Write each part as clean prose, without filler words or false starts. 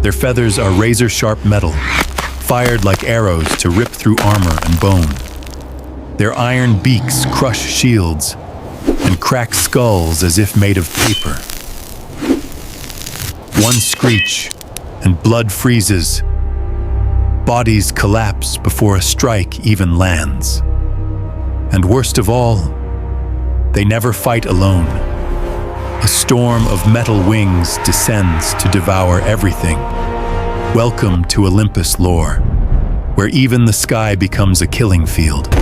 Their feathers are razor-sharp metal, fired like arrows to rip through armor and bone. Their iron beaks crush shields and crack skulls as if made of paper. One screech, and blood freezes. Bodies collapse before a strike even lands. And worst of all, they never fight alone. A storm of metal wings descends to devour everything. Welcome to Olympus Lore, where even the sky becomes a killing field.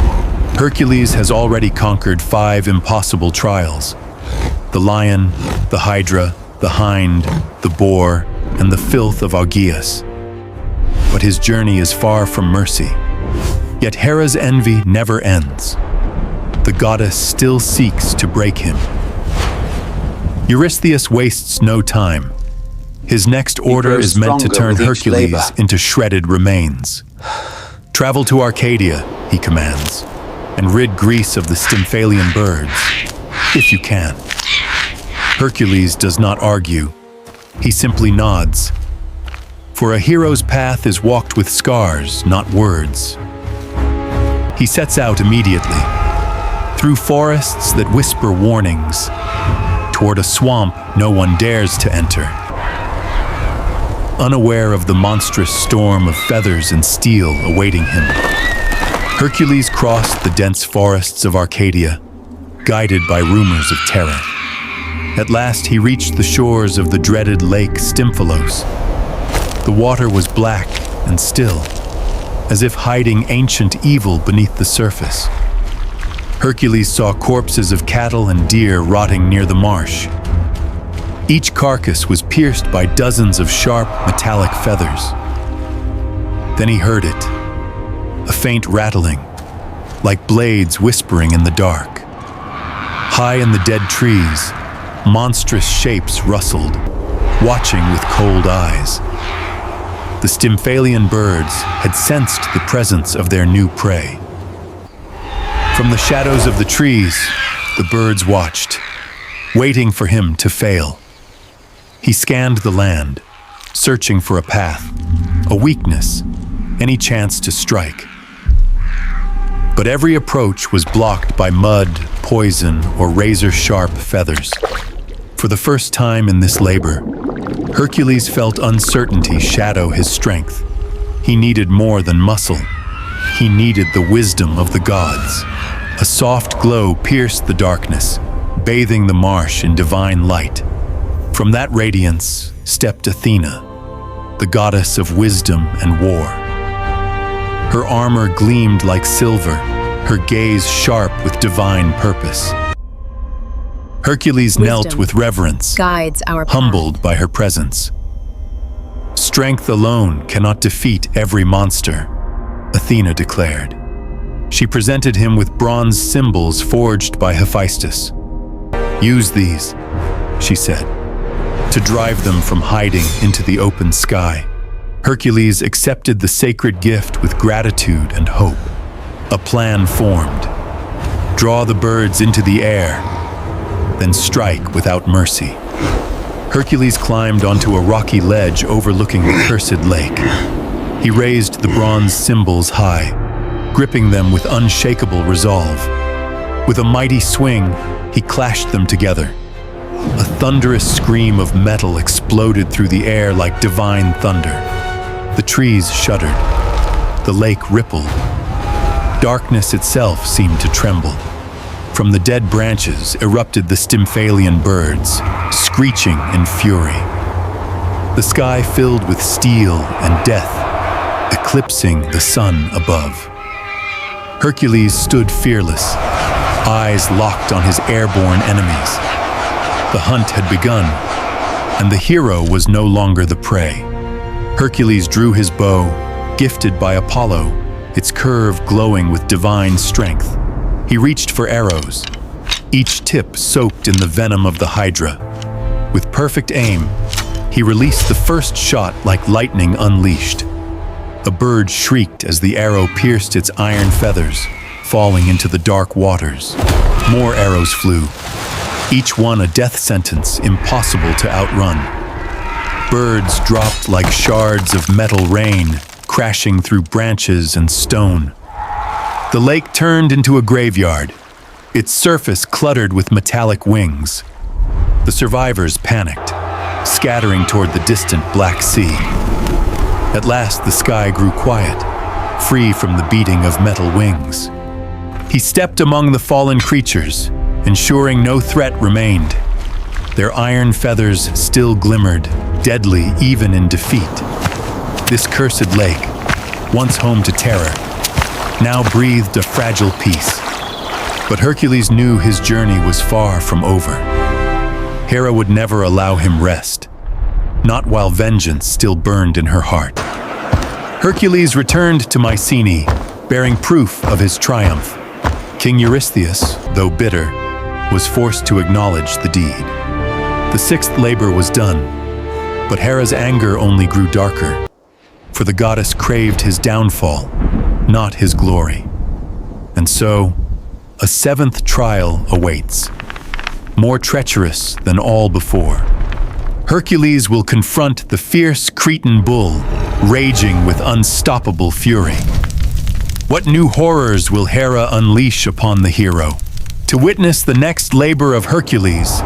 Hercules has already conquered 5 impossible trials: the lion, the Hydra, the hind, the boar, and the filth of Augeas. But his journey is far from mercy. Yet Hera's envy never ends. The goddess still seeks to break him. Eurystheus wastes no time. His next order is meant to turn Hercules into shredded remains. Travel to Arcadia, he commands, and rid Greece of the Stymphalian birds, if you can. Hercules does not argue. He simply nods. For a hero's path is walked with scars, not words. He sets out immediately, through forests that whisper warnings, toward a swamp no one dares to enter. Unaware of the monstrous storm of feathers and steel awaiting him, Hercules crossed the dense forests of Arcadia, guided by rumors of terror. At last he reached the shores of the dreaded lake Stymphalos. The water was black and still, as if hiding ancient evil beneath the surface. Hercules saw corpses of cattle and deer rotting near the marsh. Each carcass was pierced by dozens of sharp, metallic feathers. Then he heard it, a faint rattling, like blades whispering in the dark. High in the dead trees, monstrous shapes rustled, watching with cold eyes. The Stymphalian birds had sensed the presence of their new prey. From the shadows of the trees, the birds watched, waiting for him to fail. He scanned the land, searching for a path, a weakness, any chance to strike. But every approach was blocked by mud, poison, or razor-sharp feathers. For the first time in this labor, Hercules felt uncertainty shadow his strength. He needed more than muscle. He needed the wisdom of the gods. A soft glow pierced the darkness, bathing the marsh in divine light. From that radiance stepped Athena, the goddess of wisdom and war. Her armor gleamed like silver, her gaze sharp with divine purpose. Hercules knelt with reverence, guides our path. Humbled by her presence. Strength alone cannot defeat every monster, Athena declared. She presented him with bronze symbols forged by Hephaestus. Use these, she said, to drive them from hiding into the open sky. Hercules accepted the sacred gift with gratitude and hope. A plan formed. Draw the birds into the air, then strike without mercy. Hercules climbed onto a rocky ledge overlooking the cursed lake. He raised the bronze symbols high, gripping them with unshakable resolve. With a mighty swing, he clashed them together. A thunderous scream of metal exploded through the air like divine thunder. The trees shuddered. The lake rippled. Darkness itself seemed to tremble. From the dead branches erupted the Stymphalian birds, screeching in fury. The sky filled with steel and death, eclipsing the sun above. Hercules stood fearless, eyes locked on his airborne enemies. The hunt had begun, and the hero was no longer the prey. Hercules drew his bow, gifted by Apollo, its curve glowing with divine strength. He reached for arrows, each tip soaked in the venom of the Hydra. With perfect aim, he released the first shot like lightning unleashed. A bird shrieked as the arrow pierced its iron feathers, falling into the dark waters. More arrows flew, each one a death sentence impossible to outrun. Birds dropped like shards of metal rain, crashing through branches and stone. The lake turned into a graveyard, its surface cluttered with metallic wings. The survivors panicked, scattering toward the distant Black Sea. At last, the sky grew quiet, free from the beating of metal wings. He stepped among the fallen creatures, ensuring no threat remained. Their iron feathers still glimmered, deadly even in defeat. This cursed lake, once home to terror, now breathed a fragile peace. But Hercules knew his journey was far from over. Hera would never allow him rest, not while vengeance still burned in her heart. Hercules returned to Mycenae, bearing proof of his triumph. King Eurystheus, though bitter, was forced to acknowledge the deed. The sixth labor was done, but Hera's anger only grew darker, for the goddess craved his downfall, not his glory. And so, a seventh trial awaits, more treacherous than all before. Hercules will confront the fierce Cretan bull, raging with unstoppable fury. What new horrors will Hera unleash upon the hero? To witness the next labor of Hercules,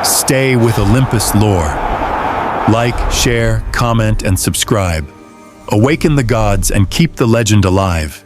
stay with Olympus Lore. Like, share, comment, and subscribe. Awaken the gods and keep the legend alive.